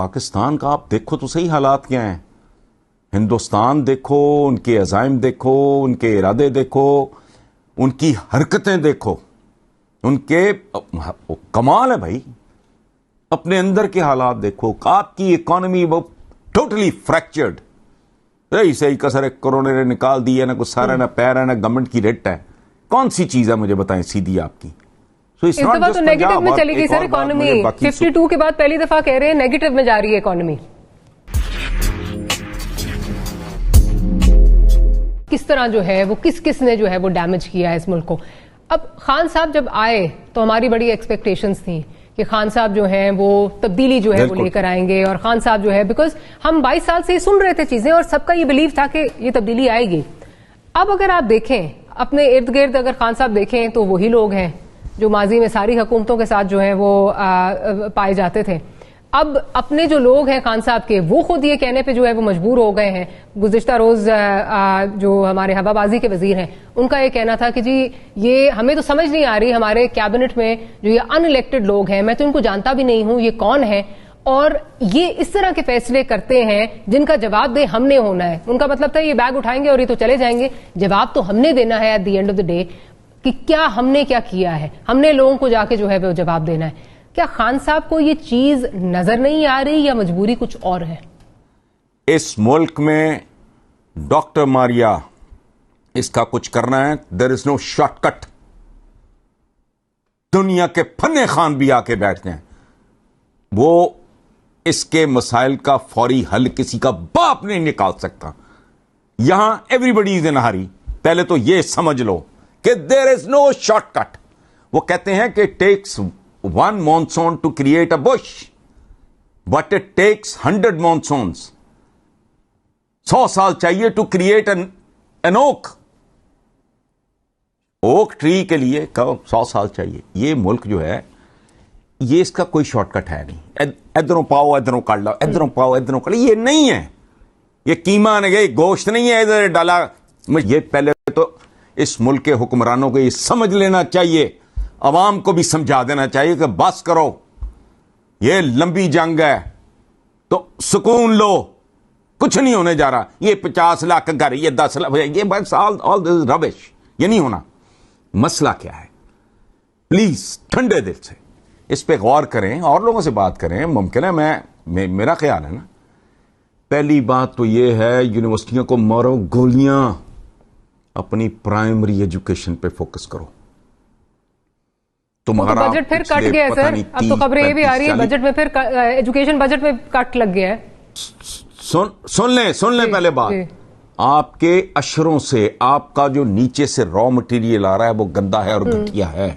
پاکستان کا آپ دیکھو تو صحیح حالات کیا ہیں. ہندوستان دیکھو، ان کے عزائم دیکھو، ان کے ارادے دیکھو، ان کی حرکتیں دیکھو، ان کے کمال ہے بھائی. اپنے اندر کے حالات دیکھو. آپ کی اکانومی وہ ٹوٹلی فریکچرڈ. صحیح کسر کرونے نے نکال دی ہے، نہ کچھ سارا، نہ پیر ہے، نہ گورنمنٹ کی ریٹ ہے. کون سی چیز ہے مجھے بتائیں سیدھی آپ کی؟ اس دفعہ تو نیگیٹو میں چلی گئی سر اکانومی. 52 کے بعد پہلی دفعہ کہہ رہے ہیں نیگیٹو میں جا رہی ہے اکانومی. کس طرح جو ہے وہ کس نے جو ہے وہ ڈیمیج کیا ہے اس ملک کو. اب خان صاحب جب آئے تو ہماری بڑی ایکسپیکٹیشنز تھیں کہ خان صاحب جو ہیں وہ تبدیلی جو ہے وہ لے کر آئیں گے، اور خان صاحب جو ہے بیکاز ہم 22 سال سے سن رہے تھے چیزیں اور سب کا یہ بلیو تھا کہ یہ تبدیلی آئے گی. اب اگر آپ دیکھیں اپنے ارد گرد، اگر خان صاحب دیکھیں تو وہی لوگ ہیں جو ماضی میں ساری حکومتوں کے ساتھ جو ہیں وہ پائے جاتے تھے. اب اپنے جو لوگ ہیں خان صاحب کے، وہ خود یہ کہنے پہ جو ہے وہ مجبور ہو گئے ہیں. گزشتہ روز جو ہمارے ہوا بازی کے وزیر ہیں ان کا یہ کہنا تھا کہ جی یہ ہمیں تو سمجھ نہیں آ رہی، ہمارے کیبنٹ میں جو یہ ان الیکٹڈ لوگ ہیں میں تو ان کو جانتا بھی نہیں ہوں یہ کون ہے، اور یہ اس طرح کے فیصلے کرتے ہیں جن کا جواب دے ہم نے ہونا ہے. ان کا مطلب تھا یہ بیگ اٹھائیں گے اور یہ تو چلے جائیں گے، جواب تو ہم نے دینا ہے at the end of the day کہ کیا ہم نے کیا کیا ہے. ہم نے لوگوں کو جا کے جو ہے وہ جواب دینا ہے. کیا خان صاحب کو یہ چیز نظر نہیں آ رہی یا مجبوری کچھ اور ہے؟ اس ملک میں ڈاکٹر ماریا اس کا کچھ کرنا ہے. دیر از نو شارٹ کٹ. دنیا کے فن خان بھی آ کے بیٹھتے ہیں، وہ اس کے مسائل کا فوری حل کسی کا باپ نہیں نکال سکتا. یہاں ایوری بڈی از ان ہری. پہلے تو یہ سمجھ لو کہ دیر از نو شارٹ کٹ. وہ کہتے ہیں کہ tax one monsoon to create a bush, but it takes 100 monsoons. 100 سال چاہیے to create an oak. Oak tree کے لیے 100 سال چاہیے. یہ ملک جو ہے یہ اس کا کوئی شارٹ کٹ ہے نہیں. ادھروں پاؤ ادھروں کر لو، ادھروں پاؤ ادھروں کر لو، یہ نہیں ہے. یہ قیمہ نہیں، گوشت نہیں ہے ادھر ڈالا. یہ پہلے تو اس ملک کے حکمرانوں کو یہ سمجھ لینا چاہیے، عوام کو بھی سمجھا دینا چاہیے کہ بس کرو، یہ لمبی جنگ ہے تو سکون لو، کچھ نہیں ہونے جا رہا. یہ 50 لاکھ گھر، یہ 10 لاکھ، یہ بس آل دس ربش. یہ نہیں ہونا. مسئلہ کیا ہے؟ پلیز ٹھنڈے دل سے اس پہ غور کریں، اور لوگوں سے بات کریں. ممکن ہے میرا خیال ہے نا، پہلی بات تو یہ ہے یونیورسٹیوں کو مارو گولیاں، اپنی پرائمری ایجوکیشن پہ فوکس کرو. بجٹ پھر کٹ گیا ہے سر. اب تو خبریں یہ بھی آ رہی ہے بجٹ میں پھر ایجوکیشن بجٹ میں کٹ لگ گیا ہے. سن لیں پہلے بات. آپ کے اشروں سے آپ کا جو نیچے سے را مٹیریل آ رہا ہے وہ گندا ہے اور گھٹیا ہے.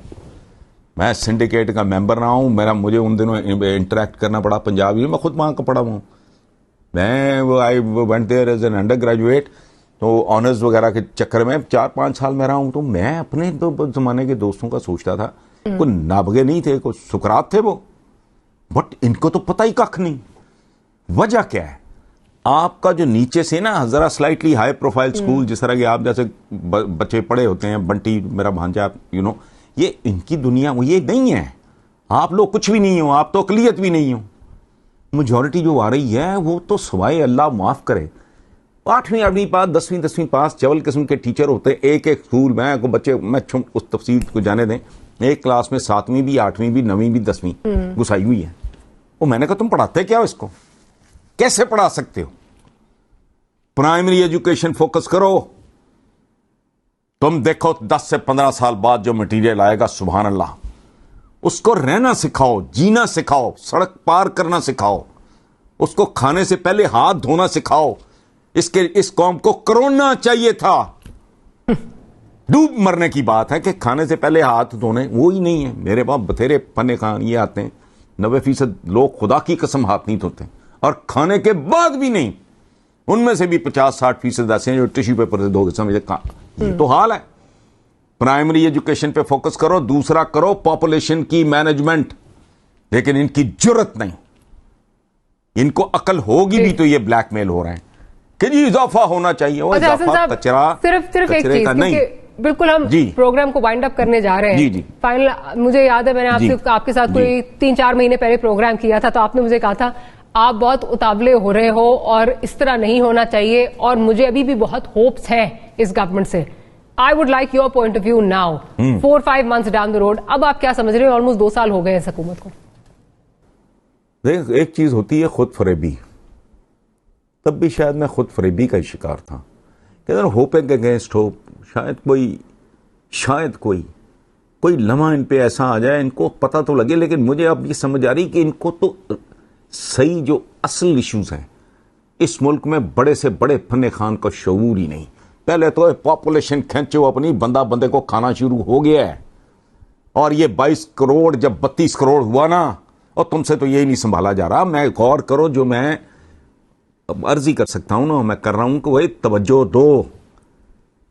میں سنڈیکیٹ کا ممبر رہا ہوں، مجھے ان دنوں انٹریکٹ کرنا پڑا پنجاب میں خود وہاں کا پڑھا ہوں. میں I went there as an under graduate, تو آنرز وغیرہ کے چکر میں 4-5 سال میں رہا ہوں. تو میں اپنے زمانے کے دوستوں کا سوچتا تھا، کوئی نابغے نہیں تھے، کوئی سکرات تھے وہ، بٹ ان کو تو پتہ ہی کخ نہیں. وجہ کیا ہے؟ آپ کا جو نیچے سے نا ذرا سلائٹلی ہائی پروفائل سکول، جس طرح کہ آپ جیسے بچے پڑھے ہوتے ہیں، بنٹی میرا بھانجا، یہ ان کی دنیا یہ نہیں ہے. آپ لوگ کچھ بھی نہیں ہو، آپ تو اقلیت بھی نہیں ہو. میجورٹی جو آ رہی ہے وہ تو سوائے اللہ معاف کرے 8ویں پاس 10ویں پاس چول قسم کے ٹیچر ہوتے ہیں. ایک اسکول میں بچے، میں اس تفصیل کو جانے دیں، ایک کلاس میں 7ویں بھی 8ویں بھی 9ویں بھی 10ویں گھسائی ہوئی ہے. وہ میں نے کہا تم پڑھاتے کیا ہو اس کو؟ کیسے پڑھا سکتے ہو؟ پرائمری ایجوکیشن فوکس کرو. تم دیکھو 10 سے 15 سال بعد جو مٹیریل آئے گا، سبحان اللہ. اس کو رہنا سکھاؤ، جینا سکھاؤ، سڑک پار کرنا سکھاؤ، اس کو کھانے سے پہلے ہاتھ دھونا سکھاؤ. اس قوم کو کرونا چاہیے تھا. ڈوب مرنے کی بات ہے کہ کھانے سے پہلے ہاتھ دھونے، وہی نہیں ہے. میرے باپ بتھیرے فن خان یہ آتے ہیں، 90% لوگ خدا کی قسم ہاتھ نہیں دھوتے، اور کھانے کے بعد بھی نہیں. ان میں سے بھی 50-60% ایسے ہیں جو ٹیشو پیپر سے دھو کے سمجھے. یہ تو حال ہے. پرائمری ایجوکیشن پہ فوکس کرو. دوسرا کرو پاپولیشن کی مینجمنٹ. لیکن ان کی جرت نہیں، ان کو عقل ہوگی بھی تو یہ بلیک میل ہو رہے ہیں کہ جی اضافہ ہونا چاہیے. وہ اضافہ صرف ایک چیز کا نہیں. بالکل ہم پروگرام کو وائنڈ اپ کرنے جا رہے ہیں. فائنل مجھے یاد ہے میں نے آپ کے ساتھ کوئی 3-4 مہینے پہلے پروگرام کیا تھا، تو آپ نے مجھے کہا تھا آپ بہت اتاولے ہو رہے ہو اور اس طرح نہیں ہونا چاہیے, اور مجھے ابھی بھی بہت ہوپس ہیں اس گورنمنٹ سے. I would like your point of view now 4-5 months down the road. اب آپ کیا سمجھ رہے ہیں؟ آلموسٹ 2 سال ہو گئے اس حکومت کو. دیکھ, ایک چیز ہوتی ہے خود فریبی. تب بھی شاید میں خود فریبی کا ہی شکار تھا کہ اگر ہوپنگ اگینسٹ ہوپ, شاید کوئی لمحہ ان پہ ایسا آ جائے, ان کو پتہ تو لگے. لیکن مجھے اب یہ سمجھ آ رہی کہ ان کو تو صحیح جو اصل ایشوز ہیں اس ملک میں بڑے سے بڑے فن خان کا شعور ہی نہیں. پہلے تو پاپولیشن کھینچو اپنی, بندے کو کھانا شروع ہو گیا ہے, اور یہ 22 کروڑ جب 32 کروڑ ہوا نا, اور تم سے تو یہی نہیں سنبھالا جا رہا. میں غور کرو, جو میں عرضی کر سکتا ہوں نا میں کر رہا ہوں کہ وہ توجہ دو.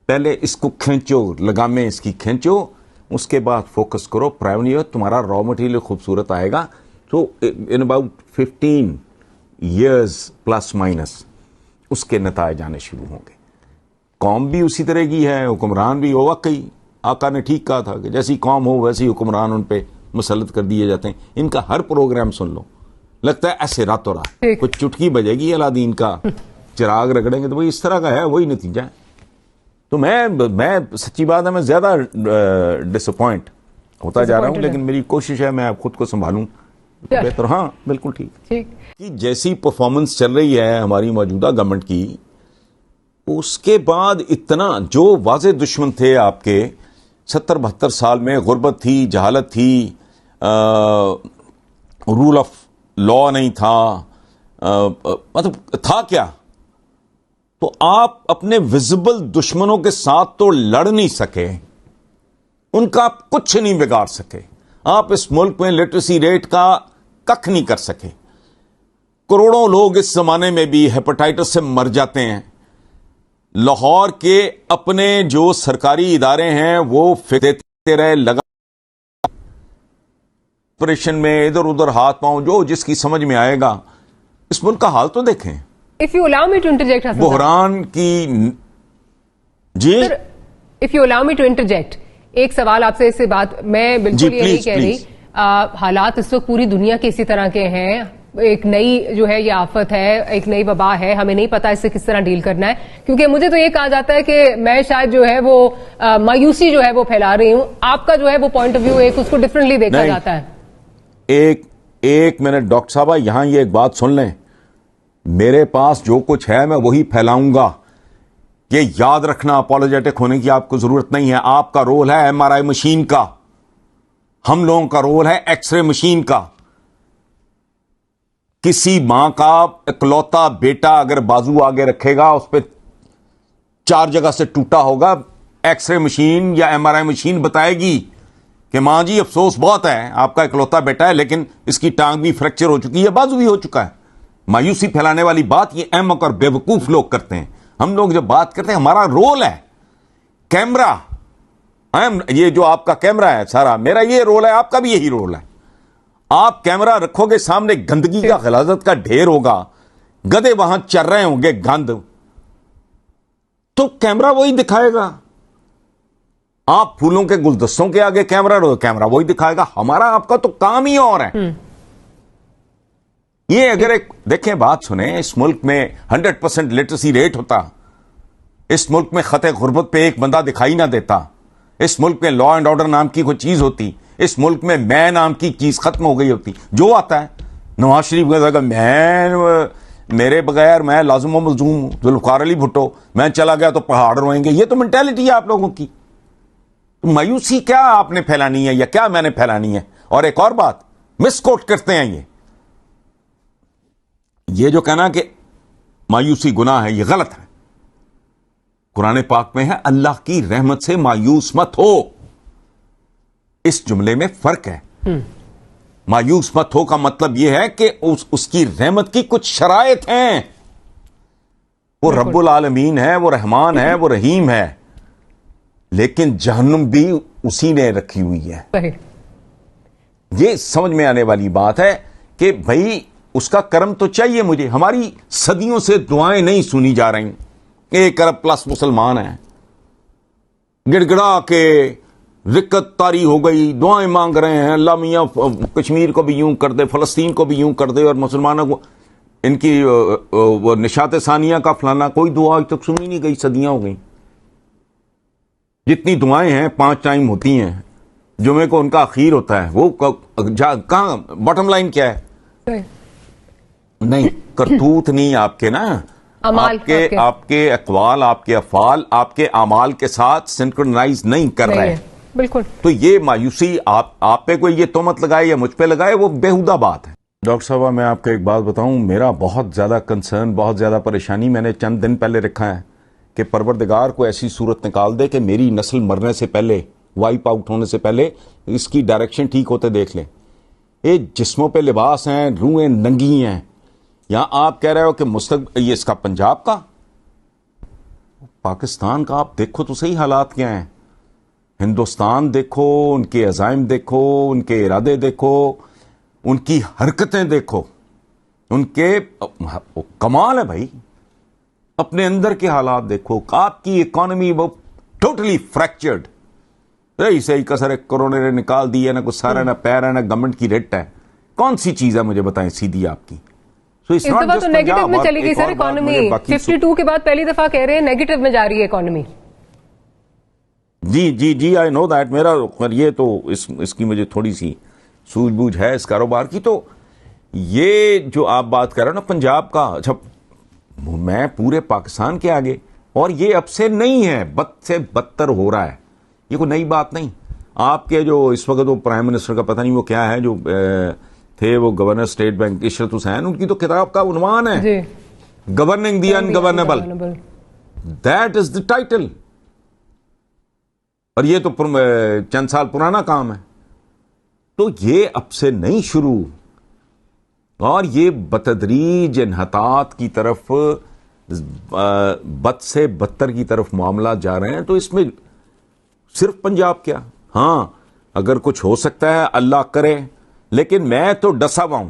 پہلے اس کو کھینچو, لگامیں اس کی کھینچو, اس کے بعد فوکس کرو پرائمری. تمہارا را مٹیریل خوبصورت آئے گا تو ان اباؤٹ 15 years پلس مائنس اس کے نتائج آنے شروع ہوں گے. قوم بھی اسی طرح کی ہے, حکمران بھی ہو. واقعی آقا نے ٹھیک کہا تھا کہ جیسی قوم ہو ویسی حکمران ان پہ مسلط کر دیے جاتے ہیں. ان کا ہر پروگرام سن لو, لگتا ہے ایسے راتوں رات کچھ چٹکی بجے گی الادین کا, چراغ رگڑیں گے تو وہی اس طرح کا ہے, وہی نتیجہ ہے. تو میں سچی بات ہے میں زیادہ ڈس اپوائنٹ ہوتا جا رہا ہوں, لیکن میری کوشش ہے میں خود کو سنبھالوں بہتر. ہاں بالکل ٹھیک. جیسی پرفارمنس چل رہی ہے ہماری موجودہ گورنمنٹ کی, اس کے بعد اتنا جو واضح دشمن تھے آپ کے 70-72 سال میں, غربت تھی, جہالت تھی, رول آف لا نہیں تھا, مطلب تھا کیا, تو آپ اپنے ویزیبل دشمنوں کے ساتھ تو لڑ نہیں سکے, ان کا آپ کچھ نہیں بگاڑ سکے. آپ اس ملک میں لٹریسی ریٹ کا ککھ نہیں کر سکے. کروڑوں لوگ اس زمانے میں بھی ہیپاٹائٹس سے مر جاتے ہیں. لاہور کے اپنے جو سرکاری ادارے ہیں وہ دیتے رہے, لگا آپریشن میں ادھر ادھر ہاتھ پاؤں جو جس کی سمجھ میں آئے گا. اس ملک کا حال تو دیکھیں. If you allow me to interject, Hasan بحران کی جی Sir, if you allow me to interject, ایک سوال آپ سے اس سے بات میں بالکل یہ نہیں کہہ رہی. حالات اس وقت پوری دنیا کے اسی طرح کے ہیں. ایک نئی جو ہے یہ آفت ہے, ایک نئی وبا ہے, ہمیں نہیں پتا اس سے کس طرح ڈیل کرنا ہے. کیونکہ مجھے تو یہ کہا جاتا ہے کہ میں شاید جو ہے وہ مایوسی جو ہے وہ پھیلا رہی ہوں. آپ کا جو ہے وہ پوائنٹ آف ویو ایک اس کو ڈفرنٹلی دیکھا جاتا ہے. ایک منٹ ڈاکٹر صاحبہ, یہاں یہ ایک بات سن لیں. میرے پاس جو کچھ ہے میں وہی پھیلاؤں گا. یہ یاد رکھنا, اپولوجیٹک ہونے کی آپ کو ضرورت نہیں ہے. آپ کا رول ہے MRI مشین کا, ہم لوگوں کا رول ہے ایکس رے مشین کا. کسی ماں کا اکلوتا بیٹا اگر بازو آگے رکھے گا اس پہ 4 جگہ سے ٹوٹا ہوگا, ایکس رے مشین یا MRI مشین بتائے گی کہ ماں جی افسوس بہت ہے, آپ کا اکلوتا بیٹا ہے لیکن اس کی ٹانگ بھی فریکچر ہو چکی ہے, بازو بھی ہو چکا ہے. مایوسی پھیلانے والی بات یہ احمق اور بے وقوف لوگ کرتے ہیں. ہم لوگ جب بات کرتے ہیں ہمارا رول ہے کیمرہ, یہ جو آپ کا کیمرہ ہے سارا, میرا یہ رول ہے, آپ کا بھی یہی رول ہے. آپ کیمرہ رکھو گے سامنے, گندگی کا غلاظت کا ڈھیر ہوگا, گدے وہاں چر رہے ہوں گے گند, تو کیمرہ وہی دکھائے گا. آپ پھولوں کے گلدستوں کے آگے کیمرہ وہی دکھائے گا. ہمارا آپ کا تو کام ہی اور ہے. یہ اگر ایک دیکھیں بات سنیں, اس ملک میں 100% لٹریسی ریٹ ہوتا, اس ملک میں خطے غربت پہ ایک بندہ دکھائی نہ دیتا, اس ملک میں لا اینڈ آرڈر نام کی کوئی چیز ہوتی, اس ملک میں میں نام کی چیز ختم ہو گئی ہوتی. جو آتا ہے نواز شریف کا میں میرے بغیر میں لازم و ملزوم ہوں, ذوالفقار علی بھٹو میں چلا گیا تو پہاڑ روئیں گے. یہ تو مینٹیلٹی ہے آپ لوگوں کی. مایوسی کیا آپ نے پھیلانی ہے یا کیا میں نے پھیلانی ہے؟ اور ایک اور بات مس کوٹ کرتے ہیں, یہ جو کہنا کہ مایوسی گناہ ہے, یہ غلط ہے. قرآن پاک میں ہے اللہ کی رحمت سے مایوس مت ہو. اس جملے میں فرق ہے. مایوس مت ہو کا مطلب یہ ہے کہ اس کی رحمت کی کچھ شرائط ہیں. وہ رب العالمین ہے, وہ رحمان ہے, وہ رحیم ہے, لیکن جہنم بھی اسی نے رکھی ہوئی ہے. یہ سمجھ میں آنے والی بات ہے کہ بھائی اس کا کرم تو چاہیے مجھے. ہماری صدیوں سے دعائیں نہیں سنی جا رہی. 1 ارب پلس مسلمان ہیں, گڑ گڑا کے رکت طاری ہو گئی, دعائیں مانگ رہے ہیں اللہ میاں کشمیر کو بھی یوں کر دے, فلسطین کو بھی یوں کر دے, اور مسلمانوں کو. ان کی وہ نشاط ثانیہ کا فلانا کوئی دعا آج تک سنی نہیں گئی، صدیاں ہو گئی. جتنی دعائیں ہیں 5 ٹائم ہوتی ہیں، جمعے کو ان کا اخیر ہوتا ہے، وہ کہاں باٹم لائن کیا ہے؟ نہیں، کرتوت نہیں آپ کے نا، آپ کے اقوال، آپ کے افعال آپ کے اعمال کے ساتھ سنکرونائز نہیں کر رہے. بالکل. تو یہ مایوسی آپ پہ کوئی یہ تہمت لگائے یا مجھ پہ لگائے، وہ بیہودہ بات ہے. ڈاکٹر صاحبہ میں آپ کو ایک بات بتاؤں، میرا بہت زیادہ کنسرن، بہت زیادہ پریشانی میں نے چند دن پہلے رکھا ہے کہ پروردگار کو ایسی صورت نکال دے کہ میری نسل مرنے سے پہلے، وائپ آؤٹ ہونے سے پہلے اس کی ڈائریکشن ٹھیک ہوتے دیکھ لیں. یہ جسموں پہ لباس ہیں، روحیں ننگی ہیں. یہاں آپ کہہ رہے ہو کہ یہ اس کا پنجاب کا، پاکستان کا آپ دیکھو تو صحیح حالات کیا ہیں. ہندوستان دیکھو، ان کے عزائم دیکھو، ان کے ارادے دیکھو، ان کی حرکتیں دیکھو، ان کے کمال ہے بھائی. اپنے اندر کے حالات دیکھو. آپ کی اکانومی وہ ٹوٹلی فریکچرڈ، صحیح کسر ایک کروڑے نے نکال دی ہے، نہ کچھ سارا، نہ پیر ہے، نہ گورنمنٹ کی ریٹ ہے. کون سی چیز ہے مجھے بتائیں سیدھی آپ کی؟ اس دفعہ تو نیگیٹو میں چلی گئی سر اکانومی. 52 کے بعد پہلی دفعہ کہہ رہے ہیں نیگیٹو میں جا رہی ہے economy. G I know that. میرا یہ تو اس کی مجھے تھوڑی سی سوجھ بوجھ ہے اس کاروبار کی. تو یہ جو آپ بات کر رہے ہو نا پنجاب کا، اچھا میں پورے پاکستان کے آگے، اور یہ اب سے نہیں ہے، بد سے بدتر ہو رہا ہے. یہ کوئی نئی بات نہیں. آپ کے جو اس وقت وہ پرائم منسٹر کا پتہ نہیں وہ کیا ہے، جو تھے وہ governor state bank Ishrat Hussain, ان کی تو کتاب کا عنوان ہے governing the ungovernable. That is the title. اور یہ تو چند سال پرانا کام ہے. تو یہ اب سے نہیں شروع، اور یہ بتدریج انحطاط کی طرف، بد سے بدتر کی طرف معاملات جا رہے ہیں. تو اس میں صرف پنجاب کیا، ہاں اگر کچھ ہو سکتا ہے اللہ کرے، لیکن میں تو ڈسا ہوا ہوں